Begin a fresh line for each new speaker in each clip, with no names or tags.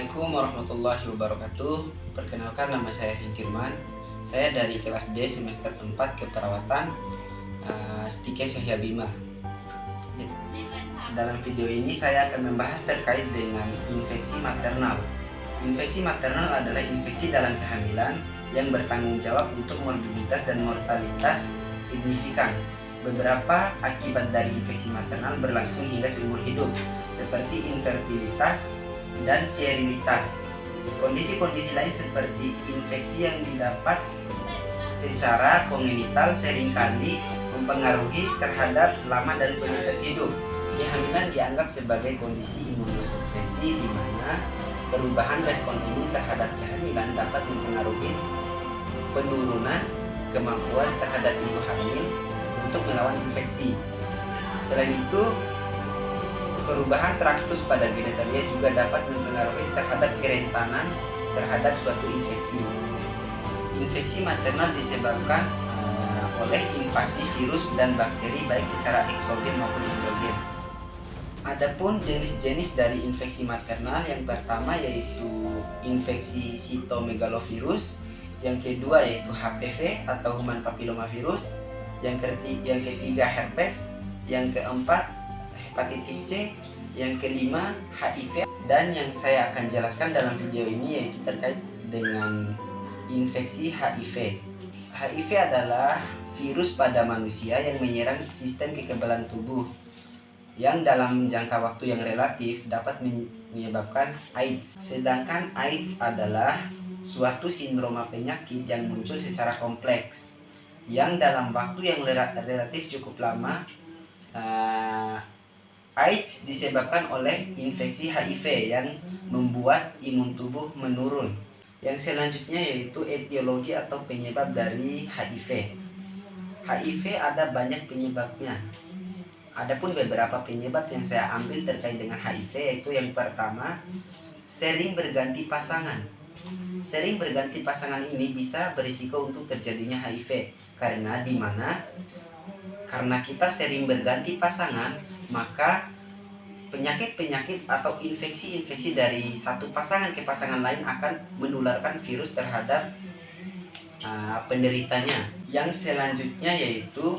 Assalamualaikum warahmatullahi wabarakatuh. Perkenalkan, nama saya Hingkirman. Saya dari kelas D semester 4 keperawatan Stike Syahya Bima. Dalam video ini saya akan membahas terkait dengan infeksi maternal. Infeksi maternal adalah infeksi dalam kehamilan yang bertanggung jawab untuk morbiditas dan mortalitas signifikan. Beberapa akibat dari infeksi maternal berlangsung hingga seumur hidup, seperti infertilitas dan sterilitas. Kondisi-kondisi lain seperti infeksi yang didapat secara kongenital seringkali mempengaruhi terhadap lama dan kualitas hidup. Kehamilan dianggap sebagai kondisi imunosupresi di mana perubahan respon imun terhadap kehamilan dapat mempengaruhi penurunan kemampuan terhadap ibu hamil untuk melawan infeksi. Selain itu, perubahan traktus pada genitalia juga dapat mempengaruhi terhadap kerentanan terhadap suatu infeksi. Infeksi maternal disebabkan oleh invasi virus dan bakteri baik secara eksogen maupun endogen. Adapun jenis-jenis dari infeksi maternal, yang pertama yaitu infeksi sitomegalovirus, yang kedua yaitu HPV atau human papillomavirus, yang ketiga herpes, yang keempat hepatitis C, yang kelima HIV, dan yang saya akan jelaskan dalam video ini yaitu terkait dengan infeksi HIV. HIV adalah virus pada manusia yang menyerang sistem kekebalan tubuh yang dalam jangka waktu yang relatif dapat menyebabkan AIDS. Sedangkan AIDS adalah suatu sindroma penyakit yang muncul secara kompleks yang dalam waktu yang relatif cukup lama. AIDS disebabkan oleh infeksi HIV yang membuat imun tubuh menurun. Yang selanjutnya yaitu etiologi atau penyebab dari HIV. HIV ada banyak penyebabnya. Adapun beberapa penyebab yang saya ambil terkait dengan HIV yaitu yang pertama, sering berganti pasangan. Sering berganti pasangan ini bisa berisiko untuk terjadinya HIV karena karena kita sering berganti pasangan, maka penyakit-penyakit atau infeksi-infeksi dari satu pasangan ke pasangan lain akan menularkan virus terhadap penderitanya. Yang selanjutnya yaitu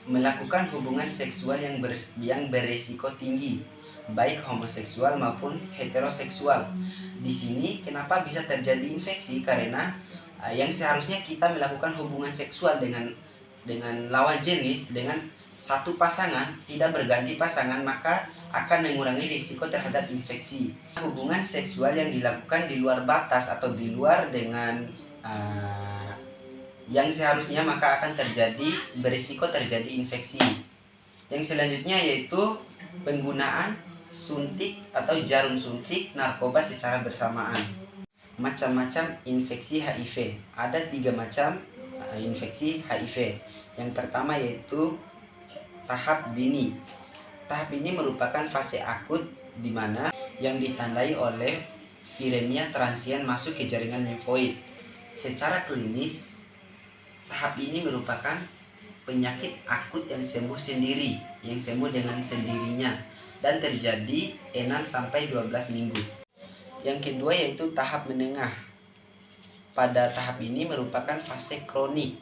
melakukan hubungan seksual yang beresiko tinggi, baik homoseksual maupun heteroseksual. Di sini kenapa bisa terjadi infeksi? Karena yang seharusnya kita melakukan hubungan seksual dengan lawan jenis, dengan satu pasangan, tidak berganti pasangan, maka akan mengurangi risiko terhadap infeksi. Hubungan seksual yang dilakukan di luar batas atau di luar dengan yang seharusnya, maka akan berisiko terjadi infeksi. Yang selanjutnya yaitu penggunaan suntik atau jarum suntik narkoba secara bersamaan. Macam-macam infeksi HIV. Ada 3 macam infeksi HIV. Yang pertama yaitu tahap dini. Tahap ini merupakan fase akut di mana yang ditandai oleh viremia transien masuk ke jaringan limfoid. Secara klinis, tahap ini merupakan penyakit akut yang sembuh sendiri, yang sembuh dengan sendirinya dan terjadi 6-12 minggu. Yang kedua yaitu tahap menengah. Pada tahap ini merupakan fase kronik,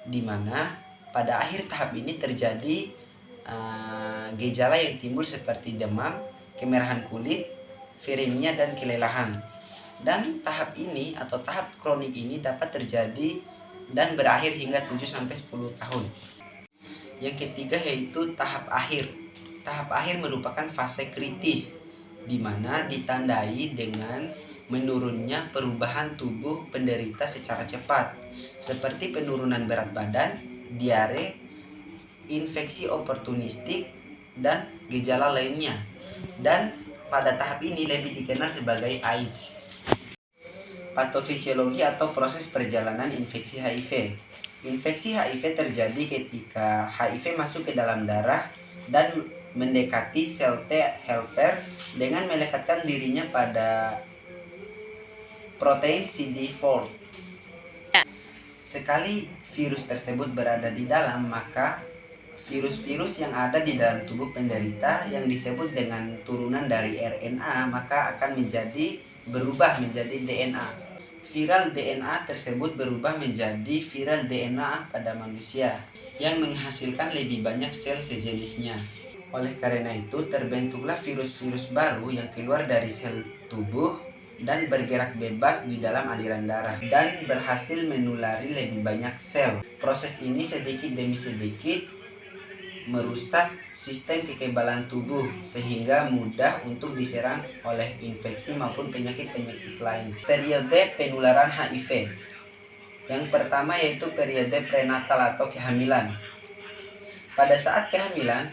di mana pada akhir tahap ini terjadi gejala yang timbul seperti demam, kemerahan kulit, viremia, dan kelelahan. Dan tahap ini atau tahap kronik ini dapat terjadi dan berakhir hingga 7-10 tahun. Yang ketiga yaitu tahap akhir. Tahap akhir merupakan fase kritis, di mana ditandai dengan menurunnya perubahan tubuh penderita secara cepat, seperti penurunan berat badan, diare, infeksi oportunistik, dan gejala lainnya. Dan pada tahap ini lebih dikenal sebagai AIDS. Patofisiologi atau proses perjalanan infeksi HIV. Infeksi HIV terjadi ketika HIV masuk ke dalam darah dan mendekati sel T helper dengan melekatkan dirinya pada protein CD4. Sekali virus tersebut berada di dalam, maka virus-virus yang ada di dalam tubuh penderita yang disebut dengan turunan dari RNA maka akan berubah menjadi DNA. Viral DNA tersebut berubah menjadi viral DNA pada manusia yang menghasilkan lebih banyak sel sejenisnya. Oleh karena itu, terbentuklah virus-virus baru yang keluar dari sel tubuh dan bergerak bebas di dalam aliran darah dan berhasil menulari lebih banyak sel. Proses ini sedikit demi sedikit merusak sistem kekebalan tubuh sehingga mudah untuk diserang oleh infeksi maupun penyakit-penyakit lain. Periode penularan HIV. Yang pertama yaitu periode prenatal atau kehamilan. Pada saat kehamilan,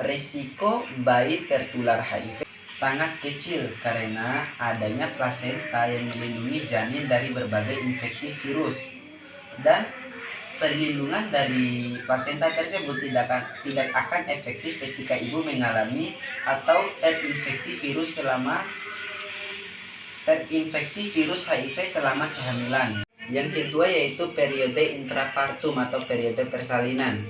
risiko bayi tertular HIV sangat kecil karena adanya plasenta yang melindungi janin dari berbagai infeksi virus, dan perlindungan dari plasenta tersebut tidak akan efektif ketika ibu mengalami atau terinfeksi virus HIV selama kehamilan. Yang kedua yaitu periode intrapartum atau periode persalinan,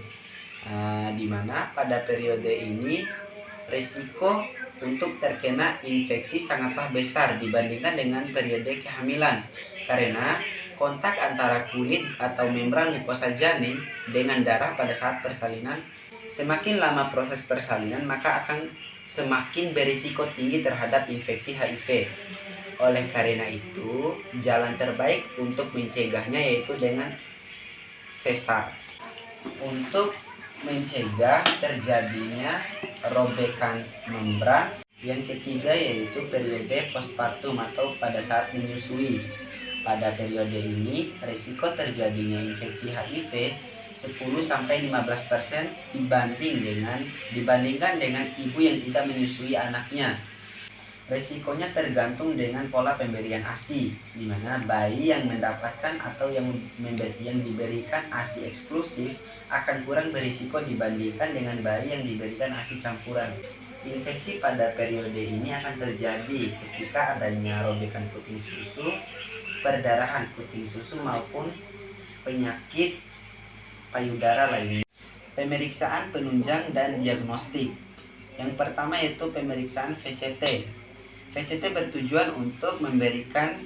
di mana pada periode ini risiko untuk terkena infeksi sangatlah besar dibandingkan dengan periode kehamilan karena kontak antara kulit atau membran mukosa janin dengan darah pada saat persalinan. Semakin lama proses persalinan maka akan semakin berisiko tinggi terhadap infeksi HIV. Oleh karena itu, jalan terbaik untuk mencegahnya yaitu dengan sesar. Untuk mencegah terjadinya robekan membran. Yang ketiga yaitu periode postpartum atau pada saat menyusui. Pada periode ini risiko terjadinya infeksi HIV 10-15% dibandingkan dengan ibu yang tidak menyusui anaknya. Resikonya tergantung dengan pola pemberian ASI, di mana bayi yang mendapatkan atau yang diberikan ASI eksklusif akan kurang berisiko dibandingkan dengan bayi yang diberikan ASI campuran. Infeksi pada periode ini akan terjadi ketika adanya robekan puting susu, perdarahan puting susu maupun penyakit payudara lainnya. Pemeriksaan penunjang dan diagnostik. Yang pertama yaitu pemeriksaan VCT. VCT bertujuan untuk memberikan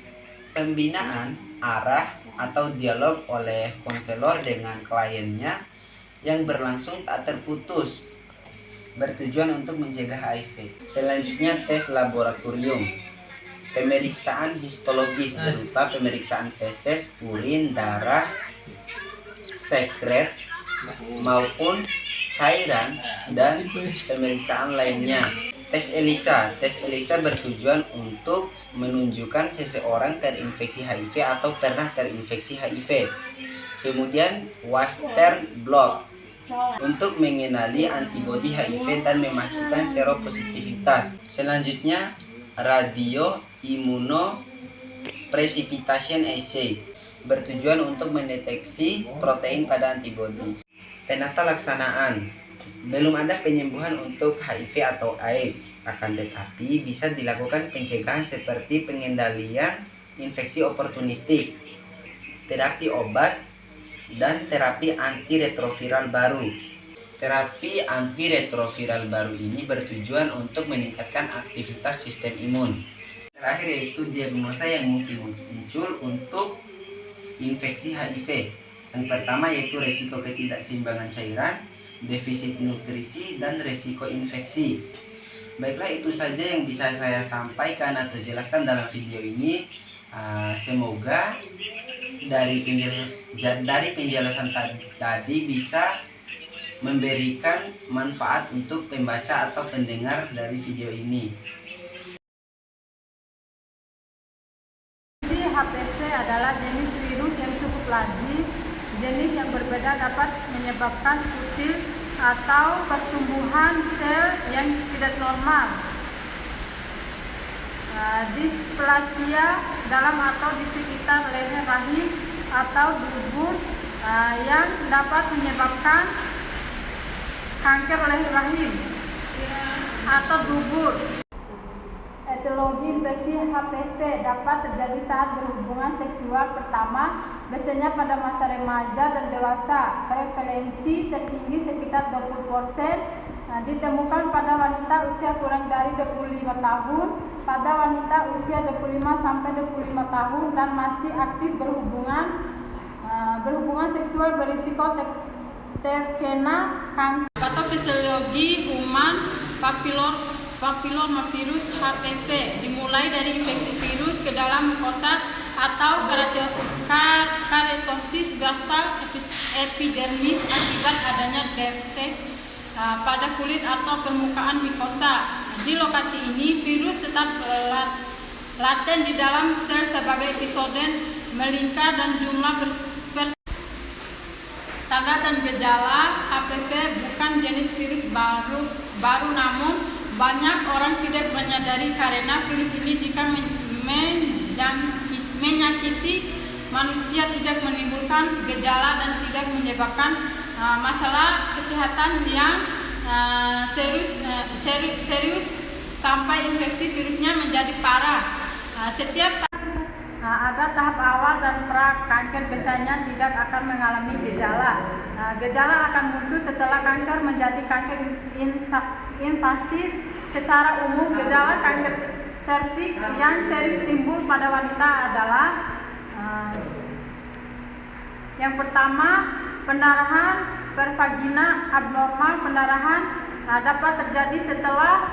pembinaan arah atau dialog oleh konselor dengan kliennya yang berlangsung tak terputus, bertujuan untuk mencegah HIV. Selanjutnya tes laboratorium. Pemeriksaan histologis berupa pemeriksaan feses, urin, darah, sekret maupun cairan, dan pemeriksaan lainnya. Tes ELISA. Tes ELISA bertujuan untuk menunjukkan seseorang terinfeksi HIV atau pernah terinfeksi HIV. Kemudian Western blot untuk mengenali antibodi HIV dan memastikan seropositivitas. Selanjutnya radio immunoprecipitation assay bertujuan untuk mendeteksi protein pada antibodi. Penata laksanaan. Belum ada penyembuhan untuk HIV atau AIDS, akan tetapi bisa dilakukan pencegahan seperti pengendalian infeksi oportunistik, terapi obat, dan terapi antiretroviral baru. Terapi antiretroviral baru ini bertujuan untuk meningkatkan aktivitas sistem imun. Terakhir yaitu diagnosa yang mungkin muncul untuk infeksi HIV. Yang pertama yaitu risiko ketidakseimbangan cairan, defisit nutrisi, dan risiko infeksi. Baiklah, itu saja yang bisa saya sampaikan atau jelaskan dalam video ini. Semoga dari penjelasan tadi bisa memberikan manfaat untuk pembaca atau pendengar dari video ini.
HPV adalah jenis virus yang cukup lazim. Jenis yang berbeda dapat menyebabkan kutil atau pertumbuhan sel yang tidak normal, displasia dalam atau di sekitar leher rahim atau dubur yang dapat menyebabkan kanker leher rahim atau dubur. etiologi infeksi HPV dapat terjadi saat berhubungan seksual pertama, biasanya pada masa remaja dan dewasa. Prevalensi tertinggi sekitar 20%. Ditemukan pada wanita usia kurang dari 25 tahun, pada wanita usia 25 sampai 25 tahun dan masih aktif berhubungan seksual berisiko terkena kanker. Patofisiologi human papillomavirus HPV dimulai dari infeksi virus ke dalam mukosa atau keratosis basal epidermis akibat adanya defek pada kulit atau permukaan mukosa. Di lokasi ini virus tetap laten di dalam sel sebagai episoden melingkar dan jumlah tanda dan gejala HPV bukan jenis virus baru namun banyak orang tidak menyadari karena virus ini jika menyakiti manusia tidak menimbulkan gejala dan tidak menyebabkan masalah kesehatan yang serius sampai infeksi virusnya menjadi parah. Setiap ada tahap awal dan pra kanker biasanya tidak akan mengalami gejala. Gejala akan muncul setelah kanker menjadi kanker invasif. Secara umum, gejala kanker serviks yang sering timbul pada wanita adalah yang pertama, pendarahan pervagina abnormal. Pendarahan dapat terjadi setelah